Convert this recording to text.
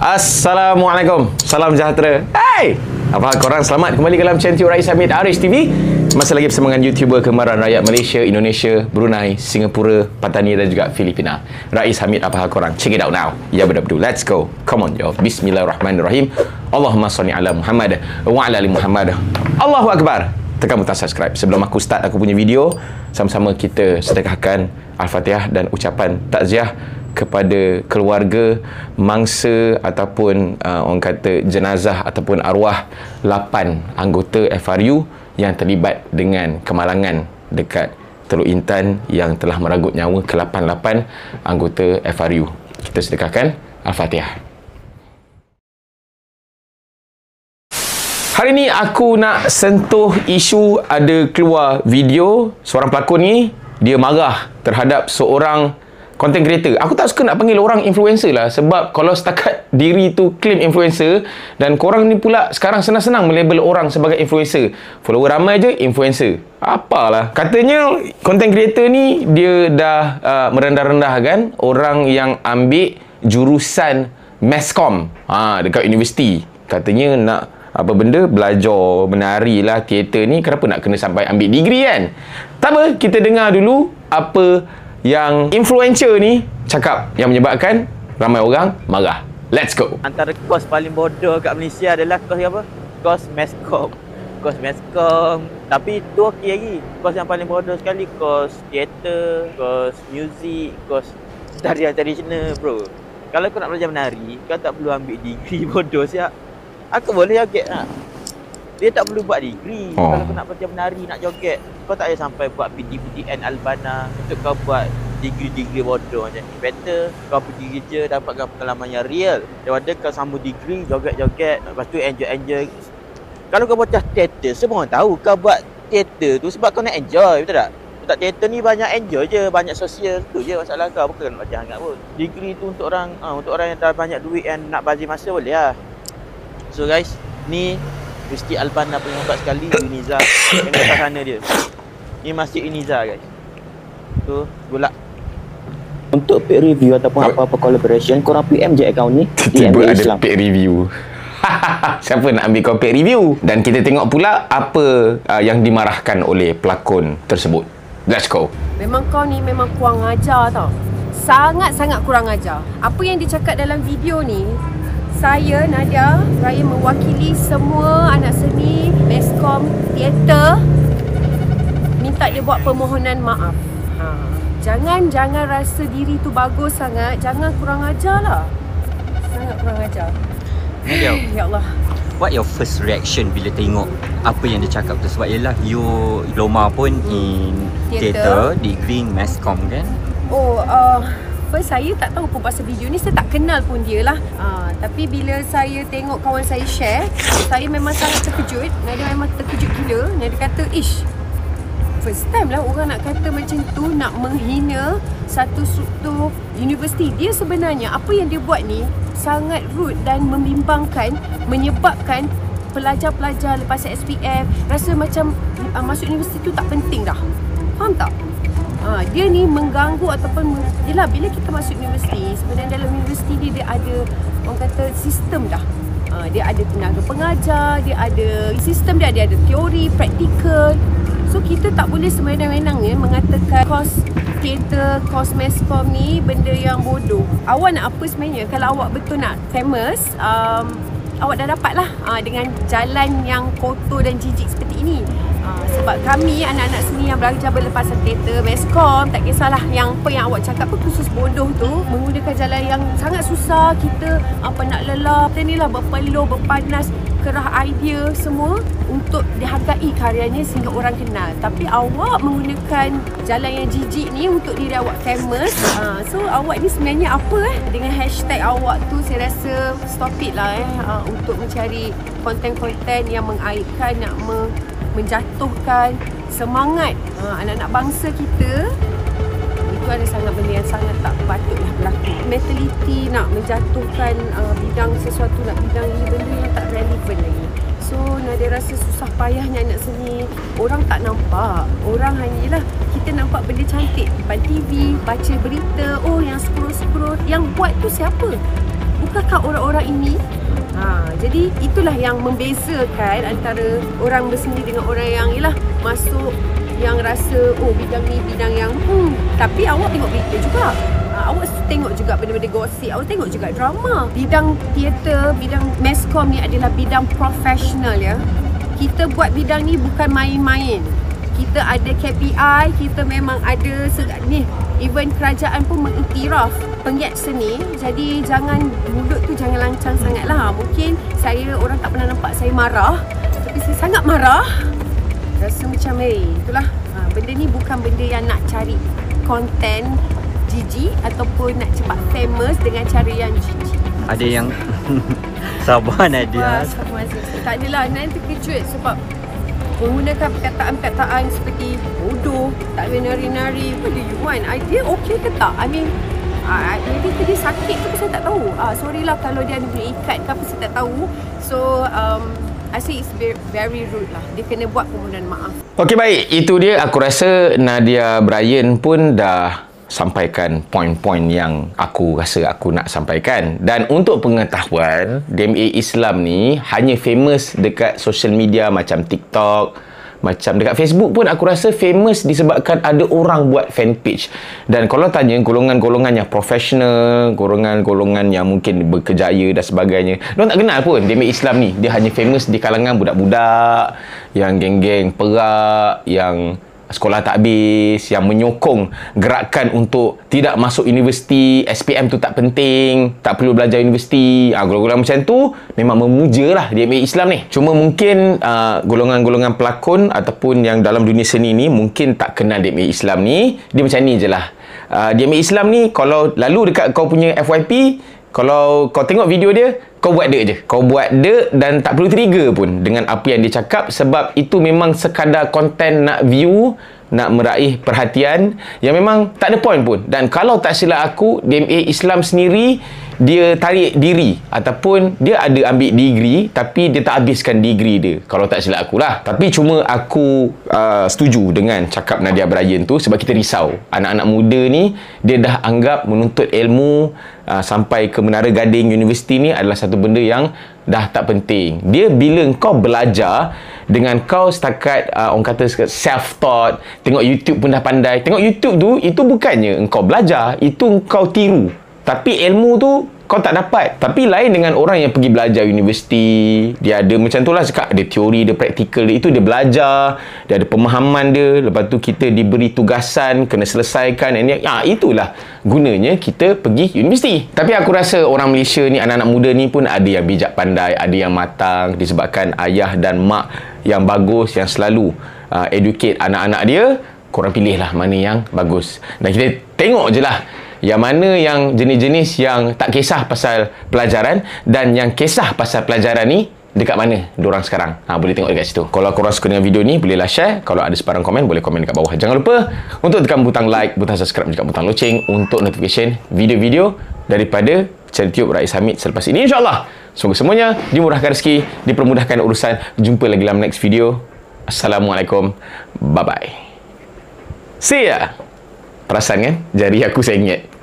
Assalamualaikum. Salam sejahtera. Hai. Apa korang? Selamat kembali ke dalam channel Rais Hamid Arish TV. Masih lagi bersama dengan YouTuber kemarahan rakyat Malaysia, Indonesia, Brunei, Singapura, Patani dan juga Filipina. Rais Hamid, apa hal korang? Check it out now. Ya betul-betul. Let's go. Come on, yo. Bismillahirrahmanirrahim. Allahumma salli ala Muhammad wa ala ali Muhammad. Allahu Akbar. Tekan butang subscribe. Sebelum aku start aku punya video, sama-sama kita sedekahkan Al-Fatihah dan ucapan takziah kepada keluarga, mangsa ataupun orang kata jenazah ataupun arwah 8 anggota FRU yang terlibat dengan kemalangan dekat Teluk Intan yang telah merenggut nyawa ke-8 anggota FRU. Kita sedekahkan Al-Fatihah. Hari ni aku nak sentuh isu ada keluar video seorang pelakon ni dia marah terhadap seorang content creator. Aku tak suka nak panggil orang influencer lah, sebab kalau setakat diri tu claim influencer, dan korang ni pula sekarang senang-senang melabel orang sebagai influencer. Follower ramai je influencer. Apalah. Katanya content creator ni dia dah merendah-rendahkan orang yang ambil jurusan Masscom dekat universiti. Katanya nak apa benda, belajar menari lah, teater ni, kenapa nak kena sampai ambil degree kan? Tak apa, kita dengar dulu apa yang influencer ni cakap yang menyebabkan ramai orang marah. Let's go. Antara kos paling bodoh kat Malaysia adalah kos apa? Kos Masscom. Kos Masscom. Tapi tu okey lagi. Kos yang paling bodoh sekali kos teater, kos muzik, kos tarian tradisional, bro. Kalau kau nak belajar menari, kau tak perlu ambil degree bodoh siap. Aku boleh joget lah. Dia tak perlu buat degree. Kalau kau nak belajar menari, nak joget, kau tak payah sampai buat PTN Albana untuk kau buat degree-degree bodoh macam ni. Better kau pergi kerja, dapatkan pengalaman yang real daripada kau sambung degree, joget-joget, lepas tu enjoy-enjoy. Kalau kau bocah teater, semua orang tahu kau buat teater tu sebab kau nak enjoy, betul tak? Buat teater ni banyak enjoy je, banyak sosial, tu je masalah kau, bukan nak belajar sangat pun. Degree tu untuk orang yang dah banyak duit and nak bazir masa boleh lah. So guys, ni Universiti Albana paling hebat sekali, Uniza. Yang dekat sana dia. Ni Masjid Uniza guys. Tu, golak. Untuk paid review ataupun apa-apa collaboration, korang PM je account ni. Tiba ada paid review. Siapa nak ambil kau paid review? Dan kita tengok pula apa yang dimarahkan oleh pelakon tersebut. Let's go. Memang kau ni memang kurang ajar tau. Sangat-sangat kurang ajar. Apa yang dicakap dalam video ni, saya, Nadia, saya mewakili semua anak seni, Masscom, teater, minta dia buat permohonan maaf. Jangan rasa diri tu bagus sangat, jangan kurang ajar lah. Sangat kurang ajar. Nadia, ya Allah. What your first reaction bila tengok apa yang dia cakap tu? Sebab yelah, you diploma pun in teater, degree Masscom kan? First saya tak tahu pun pasal video ni, saya tak kenal pun dia lah. Tapi bila saya tengok kawan saya share, saya memang sangat terkejut. Nadia memang terkejut gila. Nadia kata, ish, first time lah orang nak kata macam tu, nak menghina satu struktur universiti. Dia sebenarnya apa yang dia buat ni sangat rude dan membimbangkan, menyebabkan pelajar-pelajar lepas SPF rasa macam masuk universiti tu tak penting dah. Faham tak? Dia ni mengganggu ataupun yelah, bila kita masuk universiti, sebenarnya dalam universiti ni dia ada orang kata sistem dah. Dia ada tenaga pengajar, dia ada sistem dia ada teori, praktikal. So kita tak boleh semena-menanya mengatakan kos teater, kos Masscom ni benda yang bodoh. Awak nak apa sebenarnya? Kalau awak betul nak famous, awak dah dapat lah dengan jalan yang kotor dan jijik seperti ini. Sebab kami anak-anak seni yang belajar berlepasan teater, Masscom, tak kisahlah yang apa yang awak cakap pun khusus bodoh tu, menggunakan jalan yang sangat susah. Kita nak lelah, kita ni lah berpeluh, berpanas, kerah idea semua untuk dihargai karyanya sehingga orang kenal. Tapi awak menggunakan jalan yang jijik ni untuk diri awak famous. So awak ni sebenarnya apa dengan hashtag awak tu, saya rasa stop it lah untuk mencari konten-konten yang mengaibkan, nak menjatuhkan semangat anak-anak bangsa kita. Itu ada sangat benda yang sangat tak patutlah berlaku. Mentaliti nak menjatuhkan bidang sesuatu, nak bidang ni benda yang tak relevan lagi. So Nadia rasa susah payahnya nak seni. Orang tak nampak. Orang hanyalah kita nampak benda cantik depan TV, baca berita, oh yang scroll-scroll. Yang buat tu siapa? Bukankah orang-orang ini? Jadi itulah yang membezakan antara orang berseni dengan orang yang ialah masuk yang rasa oh bidang ni bidang yang tapi awak tengok berita juga. Awak tengok juga benda-benda gosip, awak tengok juga drama. Bidang teater, bidang meskom ni adalah bidang profesional ya. Kita buat bidang ni bukan main-main. Kita ada KPI, kita memang ada ni. Even kerajaan pun mengiktiraf penggiat seni. Jadi jangan mulut tu jangan lancang sangatlah. Mungkin saya orang tak pernah nampak saya marah, tapi saya sangat marah. Rasa macam itulah. Benda ni bukan benda yang nak cari konten jijik ataupun nak cepat famous dengan cara yang jijik. Ada yang sabar Nadia. Tak adalah, nanti terkejut sebab menggunakan perkataan-perkataan seperti bodoh, tak boleh nari-nari. What do you want? Dia okey ke tak? I mean, maybe dia sakit tu saya tak tahu. Sorry lah kalau dia ada punya ikat ke apa saya tak tahu. So, I say it's very rude lah. Dia kena buat permohonan maaf. Okey, baik. Itu dia. Aku rasa Nadia Bryan pun dah sampaikan poin-poin yang aku rasa aku nak sampaikan. Dan untuk pengetahuan, DMA Islam ni hanya famous dekat social media macam TikTok, macam dekat Facebook pun aku rasa famous disebabkan ada orang buat fanpage. Dan kalau tanya golongan-golongan yang profesional, golongan-golongan yang mungkin berkejaya dan sebagainya, diorang tak kenal pun DMA Islam ni. Dia hanya famous di kalangan budak-budak yang geng-geng perak, yang sekolah tak habis, yang menyokong gerakan untuk tidak masuk universiti, SPM tu tak penting, tak perlu belajar universiti. Golongan-golongan macam tu memang memuja lah DMA Islam ni. Cuma mungkin golongan-golongan pelakon ataupun yang dalam dunia seni ni mungkin tak kenal DMA Islam ni. Dia macam ni je lah. DMA Islam ni kalau lalu dekat kau punya FYP, kalau kau tengok video dia, kau buat dek je. Kau buat dek dan tak perlu trigger pun dengan apa yang dia cakap, sebab itu memang sekadar konten nak view, nak meraih perhatian yang memang tak ada point pun. Dan kalau tak silap aku, DMA Islam sendiri dia tarik diri ataupun dia ada ambil degree tapi dia tak habiskan degree dia, kalau tak silap aku lah. Tapi cuma aku setuju dengan cakap Nadia Bryan tu, sebab kita risau anak-anak muda ni dia dah anggap menuntut ilmu sampai ke Menara Gading Universiti ni adalah satu benda yang dah tak penting. Dia bila kau belajar dengan kau setakat orang kata self-taught, tengok YouTube pun dah pandai. Tengok YouTube tu, itu bukannya engkau belajar, itu engkau tiru. Tapi ilmu tu kau tak dapat. Tapi lain dengan orang yang pergi belajar universiti, dia ada macam tu lah cakap, ada teori, ada praktikal dia, itu dia belajar, dia ada pemahaman dia, lepas tu kita diberi tugasan, kena selesaikan, itulah gunanya kita pergi universiti. Tapi aku rasa orang Malaysia ni, anak-anak muda ni pun ada yang bijak pandai, ada yang matang, disebabkan ayah dan mak yang bagus, yang selalu educate anak-anak dia. Korang pilih lah mana yang bagus, dan kita tengok je lah yang mana yang jenis-jenis yang tak kisah pasal pelajaran dan yang kisah pasal pelajaran ni dekat mana diorang sekarang. Boleh tengok dekat situ. Kalau korang suka dengan video ni, bolehlah share. Kalau ada sebarang komen, boleh komen dekat bawah. Jangan lupa untuk tekan butang like, butang subscribe, juga butang loceng untuk notification video-video daripada channel YouTube Rais Hamid selepas ini, insyaAllah. Semoga semuanya dimurahkan rezeki, dipermudahkan urusan. Jumpa lagi dalam next video. Assalamualaikum. Bye-bye. See ya. Perasan kan? Jari aku sengit.